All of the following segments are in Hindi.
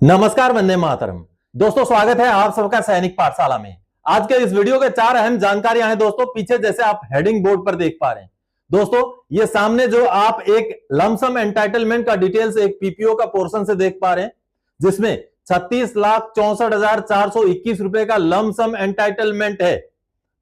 नमस्कार, वंदे मातरम। दोस्तों, स्वागत है आप सबका सैनिक पाठशाला में। आज के इस वीडियो के 4 अहम जानकारियां हैं दोस्तों। पीछे जैसे आप हेडिंग बोर्ड पर देख पा रहे हैं दोस्तों, ये सामने जो आप एक लमसम एंटाइटलमेंट का डिटेल्स एक पीपीओ का पोर्शन से देख पा रहे हैं, जिसमें 36,64,421 रुपए का लमसम एंटाइटलमेंट है।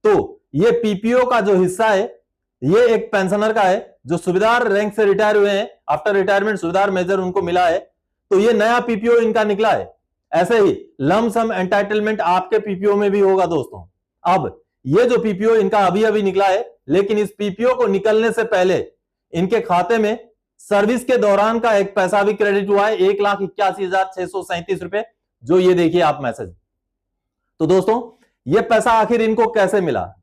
तो ये पीपीओ का जो हिस्सा है, ये एक पेंशनर का है जो सुबेदार रैंक से रिटायर हुए हैं। आफ्टर रिटायरमेंट सुबेदार मेजर उनको मिला है, तो ये नया पीपीओ इनका निकला है। ऐसे ही लमसम एंटाइटलमेंट आपके पीपीओ में भी होगा दोस्तों। अब ये जो पीपीओ इनका अभी अभी निकला है, लेकिन इस पीपीओ को निकलने से पहले इनके खाते में सर्विस के दौरान का एक पैसा भी क्रेडिट हुआ है, 1,81,637 रुपए, जो ये देखिए आप मैसेज। तो दोस्तों, ये पैसा आखिर इनको कैसे मिला?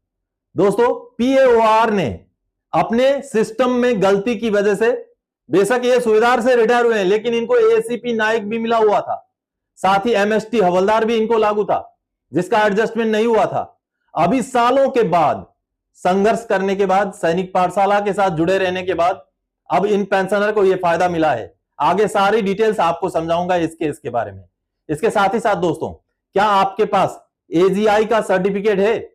दोस्तों, पीएओआर ने अपने सिस्टम में गलती की वजह से, बेशक ये सुबेदार से रिटायर हुए हैं, लेकिन इनको एसीपी नायक भी मिला हुआ था, साथ ही एमएसटी हवलदार भी इनको लागू था, जिसका एडजस्टमेंट नहीं हुआ था। अभी सालों के बाद संघर्ष करने के बाद, सैनिक पाठशाला के साथ जुड़े रहने के बाद, अब इन पेंशनर को यह फायदा मिला है। आगे सारी डिटेल्स आपको समझाऊंगा इसके बारे में। इसके साथ ही साथ दोस्तों, क्या आपके पास एजीआई का सर्टिफिकेट है?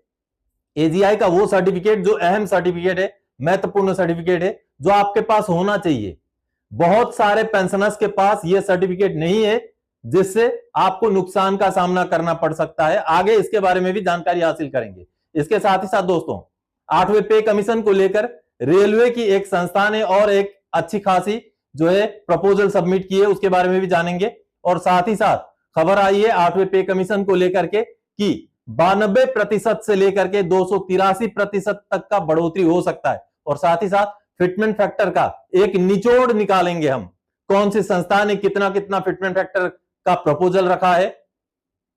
एजीआई का वो सर्टिफिकेट जो अहम सर्टिफिकेट है, महत्वपूर्ण सर्टिफिकेट है, जो आपके पास होना चाहिए। बहुत सारे पेंशनर्स के पास यह सर्टिफिकेट नहीं है, जिससे आपको नुकसान का सामना करना पड़ सकता है। आगे इसके बारे में भी जानकारी हासिल करेंगे। इसके साथ ही साथ दोस्तों, 8वें पे कमीशन को लेकर रेलवे की एक संस्था ने और एक अच्छी खासी जो है प्रपोजल सबमिट की है, उसके बारे में भी जानेंगे। और साथ ही साथ खबर आई है 8वें पे कमीशन को लेकर के कि 92% से लेकर के 283% तक का बढ़ोतरी हो सकता है। और साथ ही साथ फिटमेंट फैक्टर का एक निचोड़ निकालेंगे हम, कौन सी संस्था ने कितना कितना फिटमेंट फैक्टर का प्रपोजल रखा है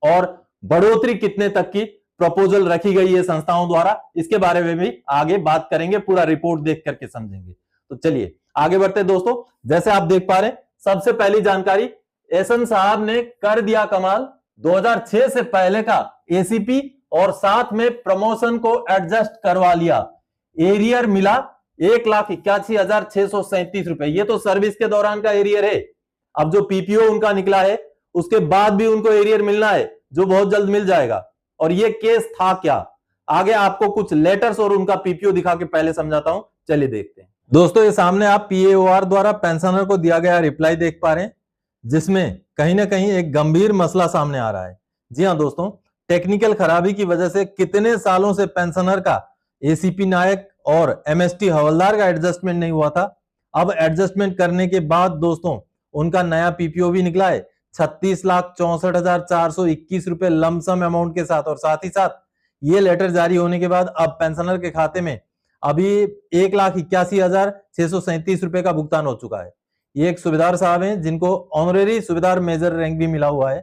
और बढ़ोतरी कितने तक की प्रपोजल रखी गई है संस्थाओं द्वारा, इसके बारे में भी आगे बात करेंगे। पूरा रिपोर्ट देख करके समझेंगे। तो चलिए आगे बढ़ते दोस्तों। जैसे आप देख पा रहे हैं, सबसे पहली जानकारी, एसएन साहब ने कर दिया कमाल। 2006 से पहले का एसीपी और साथ में प्रमोशन को एडजस्ट करवा लिया। एरियर मिला 1,81,637 रुपए। ये तो सर्विस के दौरान का एरियर है। अब जो पीपीओ उनका निकला है, उसके बाद भी उनको एरियर मिलना है, जो बहुत जल्द मिल जाएगा। और ये केस था क्या, आगे आपको कुछ लेटर्स और उनका पीपीओ दिखा के पहले समझाता हूं। चलिए देखते हैं दोस्तों। ये सामने आप पीएओआर द्वारा पेंशनर को दिया गया रिप्लाई देख पा रहे हैं, जिसमें कहीं ना कहीं एक गंभीर मसला सामने आ रहा है। जी हां दोस्तों, टेक्निकल खराबी की वजह से कितने सालों से पेंशनर का एसीपी नायक और एमएसटी हवलदार का एडजस्टमेंट नहीं हुआ था। अब एडजस्टमेंट करने के बाद दोस्तों, उनका नया पीपीओ भी निकला है 36,64,421 रुपए लमसम अमाउंट के साथ। और साथ ही साथ ये लेटर जारी होने के बाद अब पेंशनर के खाते में अभी 1,81,637 रुपए का भुगतान हो चुका है। ये एक सुबेदार साहब हैं, जिनको ऑनरेरी सुबेदार मेजर रैंक भी मिला हुआ है।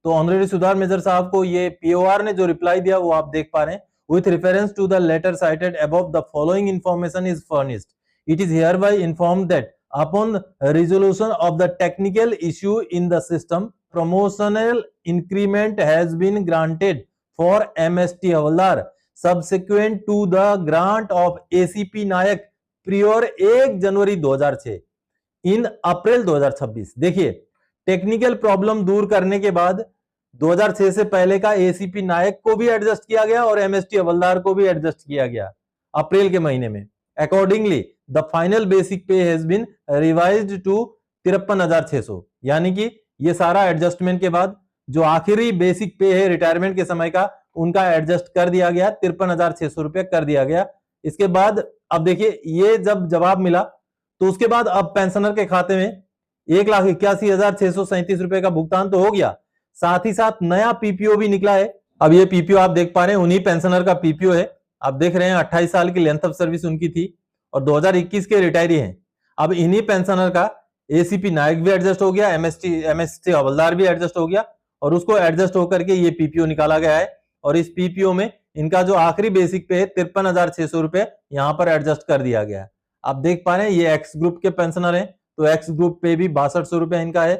तो ऑनरेरी सुबेदार मेजर साहब को ये पीओआर ने जो रिप्लाई दिया वो आप देख पा रहे हैं। With reference to the letter cited above, the following information is furnished. It is hereby informed that upon resolution of the technical issue in the system, promotional increment has been granted for MST Havaldar subsequent to the grant of ACP Nayak prior 1 January 2006 in अप्रैल 2026। देखिए, टेक्निकल प्रॉब्लम दूर करने के बाद 2006 से पहले का एसीपी नायक को भी एडजस्ट किया गया और एमएसटी हवलदार को भी एडजस्ट किया गया अप्रैल के महीने में। अकॉर्डिंगली द फाइनल बेसिक पे हैज बीन रिवाइज्ड टू 53,600। यानी कि ये सारा एडजस्टमेंट के बाद जो आखिरी बेसिक पे है रिटायरमेंट के समय का, उनका एडजस्ट कर दिया गया, 53,600 रुपए कर दिया गया। इसके बाद अब देखिए, ये जब जवाब मिला तो उसके बाद अब पेंशनर के खाते में 1,81,637 रुपए का भुगतान तो हो गया, साथ ही साथ नया पीपीओ भी निकला है। अब ये पीपीओ आप देख पा रहे हैं, उन्हीं पेंशनर का पीपीओ है। आप देख रहे हैं 28 साल की लेंथ ऑफ सर्विस उनकी थी और 2021 के रिटायरी हैं। अब इन्हीं पेंशनर का एसीपी नायक भी एडजस्ट हो गया, एमएसटी हवलदार भी एडजस्ट हो गया और उसको एडजस्ट होकर के ये पीपीओ निकाला गया है। और इस पीपीओ में इनका जो आखिरी बेसिक पे है 53,600 रुपए यहां पर एडजस्ट कर दिया गया है। आप देख पा रहे हैं, ये एक्स ग्रुप के पेंशनर है, तो एक्स ग्रुप पे भी 6200 रुपए इनका है।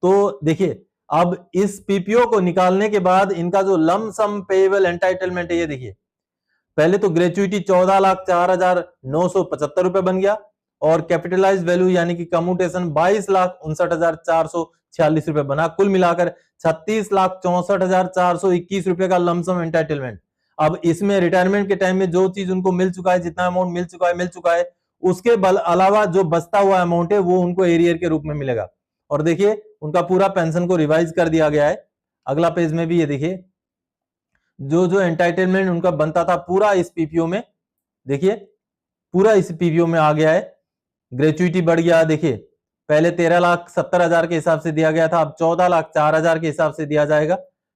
तो देखिए, अब इस पीपीओ को निकालने के बाद इनका जो लमसम पेएबल एंटाइटलमेंट है, ये देखिए, पहले तो ग्रेचुइटी 14,04,975 रुपए बन गया और कैपिटलाइज वैल्यू यानी कि कम्यूटेशन 22,59,446 रुपए बना। कुल मिलाकर 36,64,421 रुपए का लमसम एंटाइटलमेंट। अब इसमें रिटायरमेंट के टाइम में जो चीज उनको मिल चुका है, जितना अमाउंट मिल चुका है, उसके अलावा जो बचता हुआ अमाउंट है वो उनको एरियर के रूप में मिलेगा। और देखिए उनका पूरा पेंशन को रिवाइज कर दिया गया है। अगला पेज में भी ये देखिए जो एंटाइटलमेंट उनका बनता था पूरा इस पीपीओ में, देखिए पूरा इस पीपीओ में आ गया है। ग्रेचुइटी बढ़ गया, देखिए पहले 13,70,000 के हिसाब से दिया गया था, अब 14,04,000 के हिसाब से दिया जाएगा।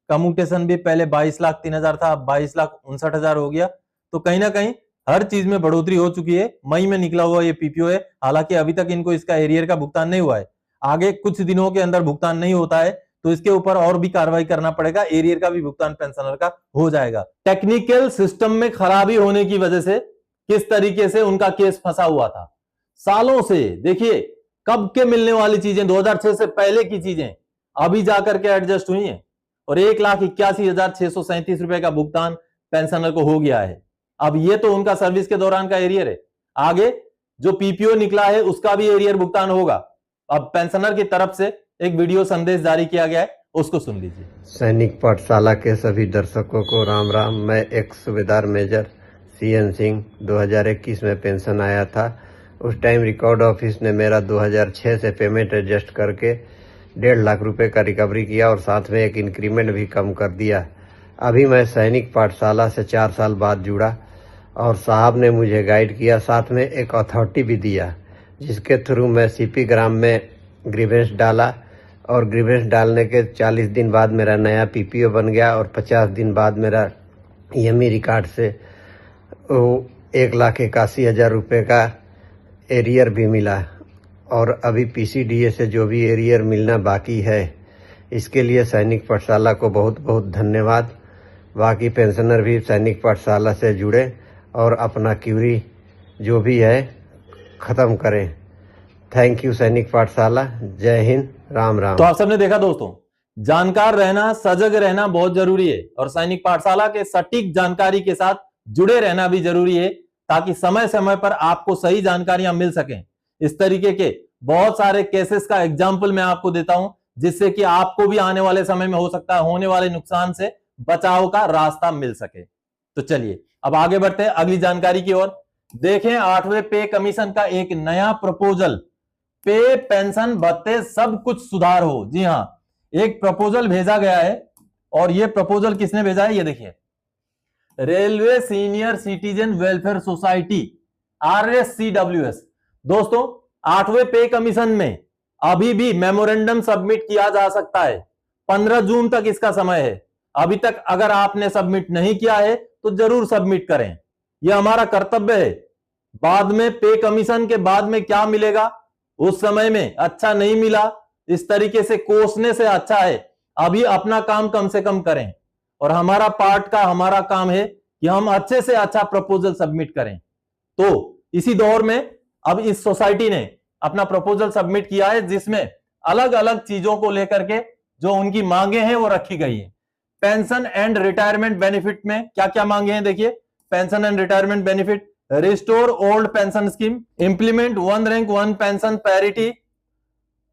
कम्यूटेशन भी पहले 22,03,000 था, अब 22,59,000 हो गया। तो कहीं ना कहीं हर चीज में बढ़ोतरी हो चुकी है। मई में निकला हुआ ये पीपीओ है, हालांकि अभी तक इनको इसका एरियर का भुगतान नहीं हुआ है। आगे कुछ दिनों के अंदर भुगतान नहीं होता है तो इसके ऊपर और भी कार्रवाई करना पड़ेगा, एरियर का भी भुगतान पेंशनर का हो जाएगा। टेक्निकल सिस्टम में खराबी होने की वजह से किस तरीके से उनका केस फंसा हुआ था सालों से, देखिए कब के मिलने वाली चीजें 2006 से पहले की चीजें अभी जाकर के एडजस्ट हुई हैं और 1,81,637 रुपए का भुगतान पेंशनर को हो गया है। अब ये तो उनका सर्विस के दौरान का एरियर है, आगे जो पीपीओ निकला है उसका भी एरियर भुगतान होगा। अब पेंशनर की तरफ से एक वीडियो संदेश जारी किया गया है, उसको सुन लीजिए। सैनिक पाठशाला के सभी दर्शकों को राम राम। मैं एक सूबेदार मेजर CN सिंह 2021 में पेंशन आया था। उस टाइम रिकॉर्ड ऑफिस ने मेरा 2006 से पेमेंट एडजस्ट करके 1.5 लाख रुपए का रिकवरी किया और साथ में एक इंक्रीमेंट भी कम कर दिया। अभी मैं सैनिक पाठशाला से 4 साल बाद जुड़ा और साहब ने मुझे गाइड किया, साथ में एक अथॉरिटी भी दिया जिसके थ्रू मैं CP ग्राम में ग्रीवेंस डाला और ग्रीवेंस डालने के 40 दिन बाद मेरा नया PPO बन गया और 50 दिन बाद मेरा EMI रिकॉर्ड से 1,81,000 रुपये का एरियर भी मिला और अभी PCDA से जो भी एरियर मिलना बाकी है इसके लिए सैनिक पाठशाला को बहुत बहुत धन्यवाद। बाकी पेंशनर भी सैनिक पाठशाला से जुड़े और अपना क्यूरी जो भी है ख़त्म करें। थैंक यू सैनिक पाठशाला। जय हिंद, राम राम। तो आप सबने देखा दोस्तों, जानकार रहना, सजग रहना बहुत जरूरी है और सैनिक पाठशाला के सटीक जानकारी के साथ जुड़े रहना भी जरूरी है ताकि समय समय पर आपको सही जानकारियां मिल सकें। इस तरीके के बहुत सारे केसेस का एग्जाम्पल मैं आपको देता हूं जिससे कि आपको भी आने वाले समय में हो सकता है होने वाले नुकसान से बचाव का रास्ता मिल सके। तो चलिए अब आगे बढ़ते हैं अगली जानकारी की ओर। देखें 8वें पे कमीशन का एक नया प्रपोजल, पे पेंशन भत्ते सब कुछ सुधार हो। जी हां, एक प्रपोजल भेजा गया है और यह प्रपोजल किसने भेजा है, ये देखिए, railway senior citizen welfare society RSCWS। दोस्तों 8वें पे कमीशन में अभी भी मेमोरेंडम सबमिट किया जा सकता है, 15 जून तक इसका समय है। अभी तक अगर आपने सबमिट नहीं किया है तो जरूर सबमिट करें, यह हमारा कर्तव्य है। बाद में पे कमीशन के बाद में क्या मिलेगा, उस समय में अच्छा नहीं मिला, इस तरीके से कोसने से अच्छा है अभी अपना काम कम से कम करें और हमारा पार्ट का हमारा काम है कि हम अच्छे से अच्छा प्रपोजल सबमिट करें। तो इसी दौर में अब इस सोसाइटी ने अपना प्रपोजल सबमिट किया है जिसमें अलग अलग चीजों को लेकर के जो उनकी मांगे हैं वो रखी गई है। पेंशन एंड रिटायरमेंट बेनिफिट में क्या क्या मांगे हैं, देखिए, pension and retirement benefit, restore old pension scheme, implement 1 rank 1 pension parity,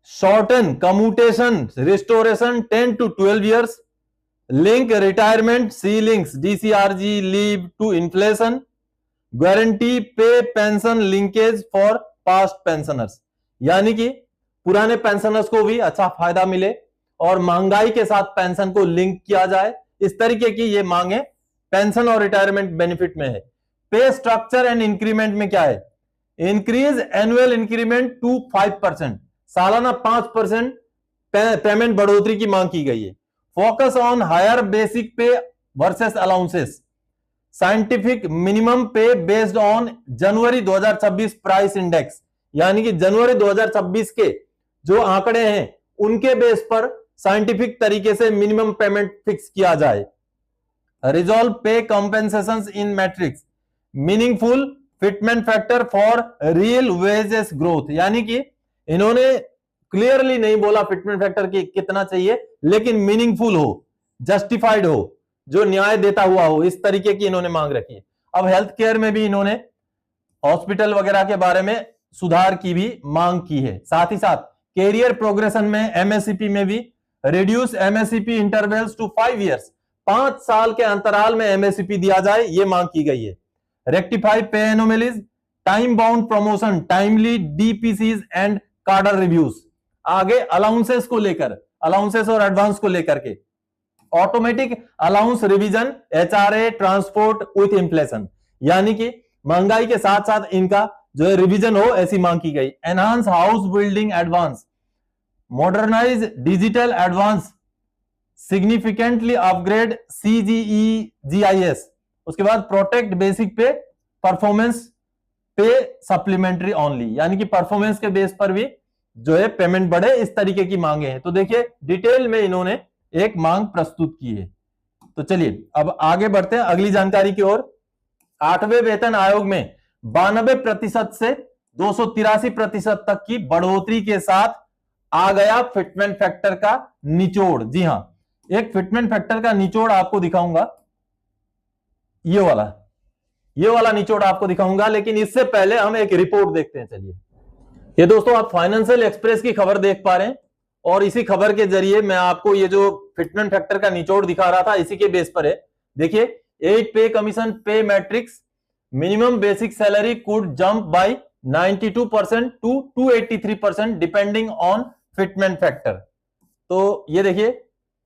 shorten commutation restoration 10 to 12 years, link retirement ceilings DCRG leave to inflation, guarantee pay pension linkage for past pensioners, यानी कि पुराने पेंशनर्स को भी अच्छा फायदा मिले और महंगाई के साथ पेंशन को लिंक किया जाए। इस तरीके की ये मांगे पेंशन और रिटायरमेंट बेनिफिट में है। पे स्ट्रक्चर एंड इंक्रीमेंट में क्या है, इंक्रीज एनुअल इंक्रीमेंट टू 5%, सालाना 5% पेमेंट बढ़ोतरी की मांग की गई है। फोकस ऑन हायर बेसिक पे वर्सेस अलाउंसेस, साइंटिफिक मिनिमम पे based on January 2026 price index, यानी कि जनवरी 2026 के जो आंकड़े हैं उनके बेस पर साइंटिफिक तरीके से मिनिमम पेमेंट फिक्स किया जाए। Resolve pay compensations in matrix, meaningful fitment factor for real wages growth, यानी कि इन्होंने क्लियरली नहीं बोला फिटमेंट फैक्टर की कितना चाहिए, लेकिन मीनिंगफुल हो, जस्टिफाइड हो, जो न्याय देता हुआ हो, इस तरीके की इन्होंने मांग रखी है। अब हेल्थ केयर में भी इन्होंने हॉस्पिटल वगैरह के बारे में सुधार की भी मांग की है। साथ ही साथ कैरियर प्रोग्रेशन में एमएससीपी में भी reduce MSCP intervals to 5 years, 5 साल के अंतराल में एमएससीपी दिया जाए, यह मांग की गई है। Rectify pay anomalies, time bound promotion, timely DPCs and cadre reviews. आगे अलाउंसेस को लेकर, अलाउंसेस और एडवांस को लेकर के automatic allowance revision, HRA transport with inflation, यानी कि महंगाई के साथ साथ इनका जो है रिवीजन हो, ऐसी मांग की गई। Enhance house building advance, modernise digital advance, significantly upgrade CGE GIS. उसके बाद protect basic pay, performance pay supplementary only, यानी कि परफॉर्मेंस के बेस पर भी जो है पेमेंट बढ़े, इस तरीके की मांगे हैं। तो देखिए डिटेल में इन्होंने एक मांग प्रस्तुत की है। तो चलिए अब आगे बढ़ते हैं अगली जानकारी की ओर। 8वें वेतन आयोग में 92% से 283% तक की बढ़ोतरी के साथ आ गया फिटमेंट फैक्टर का निचोड़। जी हां, एक फिटमेंट फैक्टर का निचोड़ आपको दिखाऊंगा, ये वाला निचोड़ आपको दिखाऊंगा, लेकिन इससे पहले हम एक रिपोर्ट देखते हैं। चलिए, ये दोस्तों आप फाइनेंशियल एक्सप्रेस की खबर देख पा रहे हैं, और इसी खबर के जरिए मैं आपको ये जो फिटमेंट फैक्टर का निचोड़ दिखा रहा था, इसी के बेस पर है। देखिए, 8 pay commission pay matrix, minimum basic salary could jump by 92% to 283% depending on fitment factor. तो ये देखिए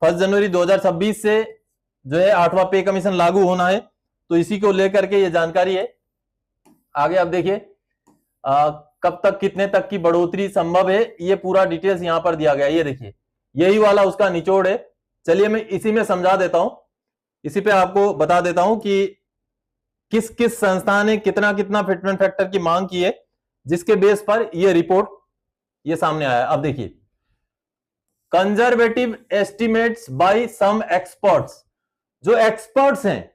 1 जनवरी 2026 से जो है 8वां पे कमीशन लागू होना है, तो इसी को लेकर के ये जानकारी है। आगे आप देखिए कब तक कितने तक की बढ़ोतरी संभव है, ये पूरा डिटेल्स यहां पर दिया गया है। ये देखिए यही वाला उसका निचोड़ है। चलिए मैं इसी में समझा देता हूं, इसी पे आपको बता देता हूं कि किस किस संस्था ने कितना कितना फिटमेंट फैक्टर की मांग की है, जिसके बेस पर यह रिपोर्ट ये सामने आया। अब देखिए, कंजर्वेटिव एस्टिमेट्स बाय सम एक्सपर्ट्स, जो एक्सपर्ट्स हैं,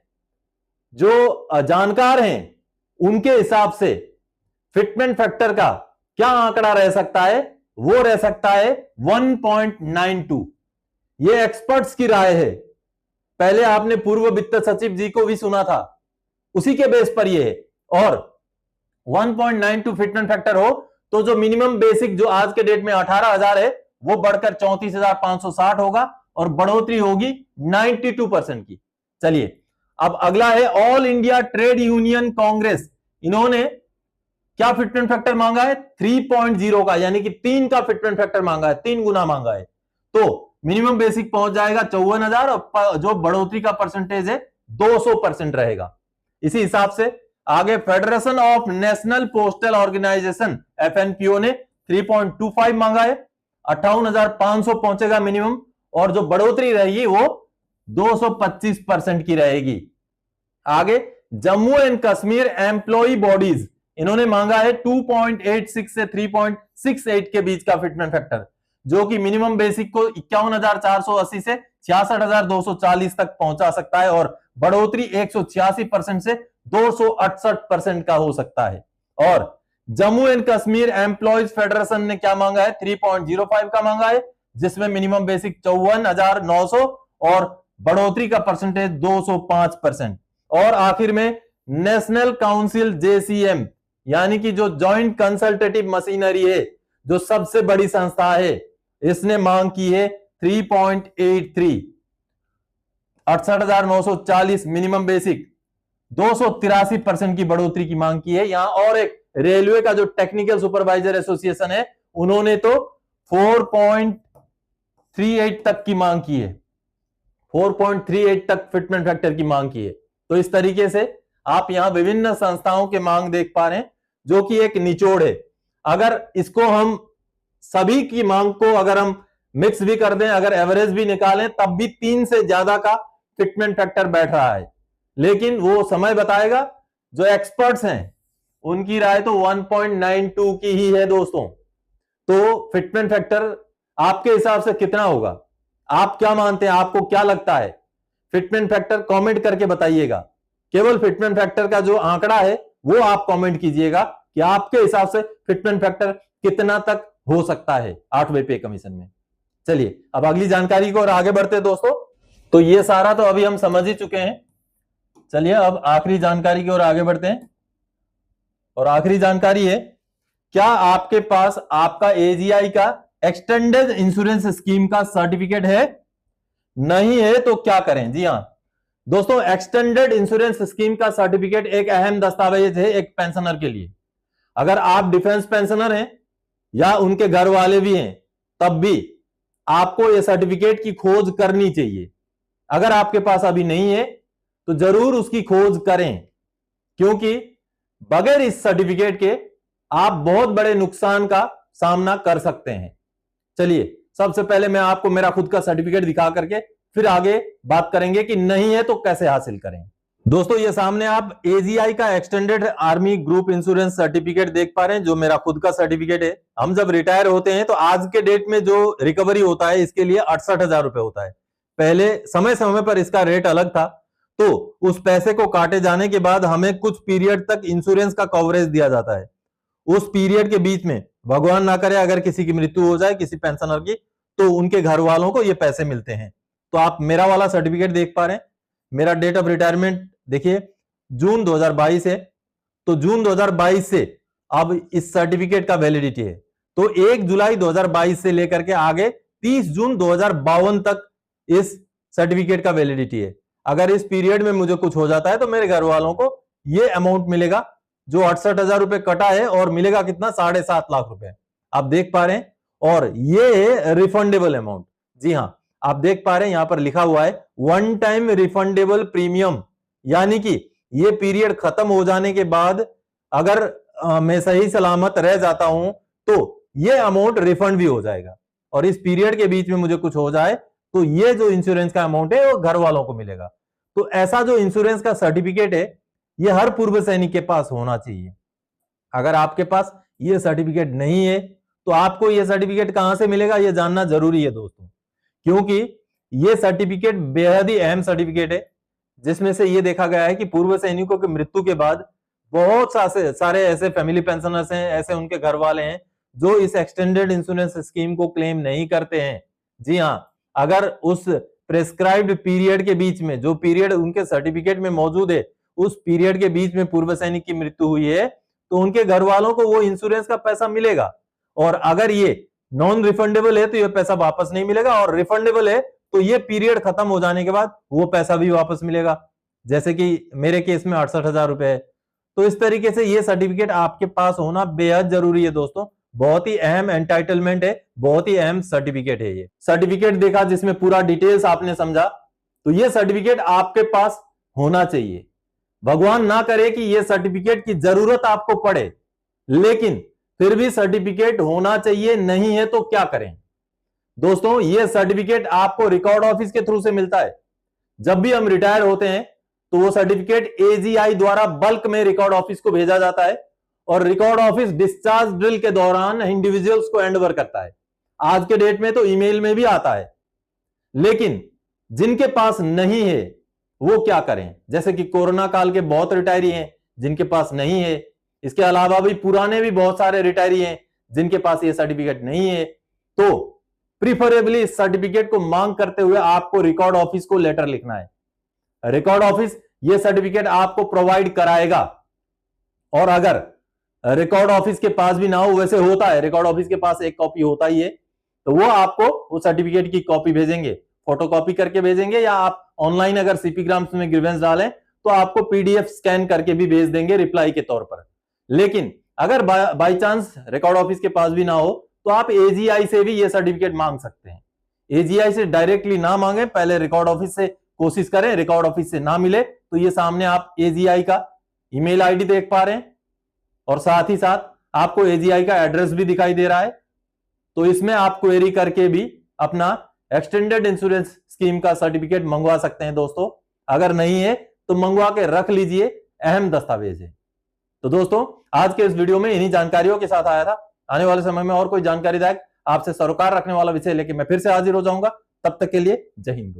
जो जानकार हैं, उनके हिसाब से फिटमेंट फैक्टर का क्या आंकड़ा रह सकता है, वो रह सकता है 1.92। ये एक्सपर्ट्स की राय है। पहले आपने पूर्व वित्त सचिव जी को भी सुना था, उसी के बेस पर ये है। और 1.92 फिटमेंट फैक्टर हो तो जो मिनिमम बेसिक जो आज के डेट में 18,000 है, वो बढ़कर 34,560 होगा, और बढ़ोतरी होगी 92% की। चलिए अब अगला है all India trade union Congress. इन्होंने क्या फिटमेंट फैक्टर मांगा है? 3.0 का, यानी कि 3 का फिटमेंट फैक्टर मांगा है, 3 गुना मांगा है। तो मिनिमम बेसिक पहुंच जाएगा 54,000, और जो बढ़ोतरी का परसेंटेज है 200% रहेगा। इसी हिसाब से आगे federation of national postal organisation FNPO ने 3.25 मांगा है, 58,500 पहुंचेगा मिनिमम, और जो बढ़ोतरी रहेगी वो 225% की रहेगी। आगे Jammu and Kashmir employee bodies, इन्होंने मांगा है 2.86 से 3.68 के बीच का फिटमेंट फैक्टर, जो कि मिनिमम बेसिक को 51,480 से 66,240 तक पहुंचा सकता है, और बढ़ोतरी 186% से 268% का हो सकता है। और Jammu and Kashmir employees federation ने क्या मांगा है? 3.05 का मांगा है, जिसमें मिनिमम बेसिक 54,900 और बढ़ोतरी का परसेंटेज 205%। और आखिर में नेशनल काउंसिल जेसीएम, यानी कि जो जॉइंट कंसल्टेटिव मशीनरी है, जो सबसे बड़ी संस्था है, इसने मांग की है 3.83, 68,940 मिनिमम बेसिक, 283% की बढ़ोतरी की मांग की है। यहां और एक रेलवे का जो टेक्निकल सुपरवाइजर एसोसिएशन है, उन्होंने तो 4.38 तक की मांग की है, 4.38 तक फिटमेंट फैक्टर की मांग की है। तो इस तरीके से आप यहां विभिन्न संस्थाओं के मांग देख पा रहे हैं, जो कि एक निचोड़ है। अगर इसको हम सभी की मांग को अगर हम मिक्स भी कर दें, अगर एवरेज भी निकालें, तब भी 3 से ज्यादा का फिटमेंट फैक्टर बैठ रहा है। लेकिन वो समय बताएगा। जो एक्सपर्ट्स हैं उनकी राय तो 1.92 की ही है दोस्तों। तो फिटमेंट फैक्टर आपके हिसाब से कितना होगा? आप क्या मानते हैं? आपको क्या लगता है? फिटमेंट फैक्टर कमेंट करके बताइएगा। केवल फिटमेंट फैक्टर का जो आंकड़ा है वो आप कमेंट कीजिएगा कि आपके हिसाब से फिटमेंट फैक्टर कितना तक हो सकता है 8वें पे कमीशन में। चलिए अब अगली जानकारी को और आगे बढ़ते हैं दोस्तों। तो ये सारा तो अभी हम समझ ही चुके हैं। चलिए अब आखिरी जानकारी की ओर आगे बढ़ते हैं, और आखिरी जानकारी है क्या आपके पास आपका एजीआई का एक्सटेंडेड इंश्योरेंस स्कीम का सर्टिफिकेट है? नहीं है तो क्या करें? जी हां दोस्तों, एक्सटेंडेड इंश्योरेंस स्कीम का सर्टिफिकेट एक अहम दस्तावेज है एक पेंशनर के लिए। अगर आप डिफेंस पेंशनर हैं या उनके घर वाले भी हैं, तब भी आपको यह सर्टिफिकेट की खोज करनी चाहिए। अगर आपके पास अभी नहीं है तो जरूर उसकी खोज करें, क्योंकि बगैर इस सर्टिफिकेट के आप बहुत बड़े नुकसान का सामना कर सकते हैं। चलिए, सबसे पहले मैं आपको मेरा खुद का सर्टिफिकेट दिखा करके फिर आगे बात करेंगे कि नहीं है तो कैसे हासिल करें। दोस्तों, ये सामने आप एजीआई का extended army group insurance certificate देख पा रहे हैं, जो मेरा खुद का सर्टिफिकेट है। हम जब रिटायर होते हैं तो आज के डेट में जो रिकवरी होता है इसके लिए 68,000 रुपए होता है। पहले समय समय पर इसका रेट अलग था, तो उस पैसे को काटे जाने के बाद हमें कुछ पीरियड तक इंश्योरेंस का कवरेज दिया जाता है। उस पीरियड के बीच में भगवान ना करे अगर किसी की मृत्यु हो जाए किसी पेंशनर की, तो उनके घर वालों को ये पैसे मिलते हैं। तो आप मेरा वाला सर्टिफिकेट देख पा रहे हैं। मेरा डेट ऑफ रिटायरमेंट देखिए जून 2022 है, तो जून 2022 से अब इस सर्टिफिकेट का वैलिडिटी है। तो 1 जुलाई 2022 से लेकर के आगे 30 जून 2052 तक इस सर्टिफिकेट का वैलिडिटी है। अगर इस पीरियड में मुझे कुछ हो जाता है तो मेरे घर वालों को ये अमाउंट मिलेगा, जो 68,000 रुपए कटा है, और मिलेगा कितना? 7.5 लाख रुपए। आप देख पा रहे हैं, और ये है रिफंडेबल अमाउंट। जी हां, आप देख पा रहे हैं यहां पर लिखा हुआ है वन टाइम रिफंडेबल प्रीमियम, यानी कि ये पीरियड खत्म हो जाने के बाद अगर मैं सही सलामत रह जाता हूं तो ये अमाउंट रिफंड भी हो जाएगा, और इस पीरियड के बीच में मुझे कुछ हो जाए तो ये जो इंश्योरेंस का अमाउंट है वो घर वालों को मिलेगा। तो ऐसा जो इंश्योरेंस का सर्टिफिकेट है ये हर पूर्व सैनिक के पास होना चाहिए। अगर आपके पास ये सर्टिफिकेट नहीं है तो आपको ये सर्टिफिकेट कहां से मिलेगा ये जानना जरूरी है दोस्तों, क्योंकि ये सर्टिफिकेट बेहद ही अहम सर्टिफिकेट है, जिसमें से ये देखा गया है कि पूर्व सैनिकों की मृत्यु के बाद बहुत सारे ऐसे फैमिली पेंशनर्स हैं, ऐसे उनके घर वाले हैं जो इस एक्सटेंडेड इंश्योरेंस स्कीम को क्लेम नहीं करते हैं। जी हां, अगर उस प्रेस्क्राइब्ड पीरियड के बीच में, जो पीरियड उनके सर्टिफिकेट में मौजूद है, उस पीरियड के बीच में पूर्व सैनिक की मृत्यु हुई है तो उनके घर वालों को वो इंश्योरेंस का पैसा मिलेगा, और अगर ये नॉन रिफंडेबल है तो ये पैसा वापस नहीं मिलेगा, और रिफंडेबल है तो ये पीरियड खत्म हो जाने के बाद वो पैसा भी वापस मिलेगा, जैसे कि मेरे केस में 68,000 रुपए है। तो इस तरीके से ये सर्टिफिकेट आपके पास होना बेहद जरूरी है दोस्तों। बहुत ही अहम एंटाइटलमेंट है, बहुत ही अहम सर्टिफिकेट है। ये सर्टिफिकेट देखा जिसमें पूरा डिटेल्स आपने समझा, तो ये सर्टिफिकेट आपके पास होना चाहिए। भगवान ना करे कि ये सर्टिफिकेट की जरूरत आपको पड़े, लेकिन फिर भी सर्टिफिकेट होना चाहिए। नहीं है तो क्या करें? दोस्तों, ये सर्टिफिकेट आपको रिकॉर्ड ऑफिस के थ्रू से मिलता है। जब भी हम रिटायर होते हैं तो वो सर्टिफिकेट एजीआई द्वारा बल्क में रिकॉर्ड ऑफिस को भेजा जाता है, और रिकॉर्ड ऑफिस डिस्चार्ज ड्रिल के दौरान इंडिविजुअल्स को हैंडओवर करता है। आज के डेट में तो ईमेल में भी आता है, लेकिन जिनके पास नहीं है वो क्या करें? जैसे कि कोरोना काल के बहुत रिटायरी हैं जिनके पास नहीं है, इसके अलावा भी पुराने भी बहुत सारे रिटायरी हैं जिनके पास ये सर्टिफिकेट नहीं है। तो प्रीफरेबली इस सर्टिफिकेट को मांग करते हुए आपको रिकॉर्ड ऑफिस को लेटर लिखना है। रिकॉर्ड ऑफिस ये सर्टिफिकेट आपको प्रोवाइड कराएगा, और अगर रिकॉर्ड ऑफिस के पास भी ना हो, वैसे होता है रिकॉर्ड ऑफिस के पास एक कॉपी होता ही है, तो वो आपको वो सर्टिफिकेट की कॉपी भेजेंगे, फोटोकॉपी करके भेजेंगे, या आप ऑनलाइन अगर सीपी ग्राम्स में ग्रीवेंस डालें तो आपको पीडीएफ स्कैन करके भी भेज देंगे रिप्लाई के तौर पर। लेकिन अगर बाई चांस रिकॉर्ड ऑफिस के पास भी ना हो तो आप एजीआई से भी ये सर्टिफिकेट मांग सकते हैं। एजीआई से डायरेक्टली ना मांगे, पहले रिकॉर्ड ऑफिस से कोशिश करें। रिकॉर्ड ऑफिस से ना मिले तो ये सामने आप एजीआई का ईमेल आईडी देख पा रहे हैं, और साथ ही साथ आपको एजीआई का एड्रेस भी दिखाई दे रहा है। तो इसमें आप क्वेरी करके भी अपना एक्सटेंडेड इंश्योरेंस स्कीम का सर्टिफिकेट मंगवा सकते हैं दोस्तों। अगर नहीं है तो मंगवा के रख लीजिए, अहम दस्तावेज है। तो दोस्तों, आज के इस वीडियो में इन्हीं जानकारियों के साथ आया था। आने वाले समय में और कोई जानकारीदायक आपसे सरोकार रखने वाला विषय लेके मैं फिर से हाजिर हो जाऊंगा। तब तक के लिए जय हिंद दोस्तों।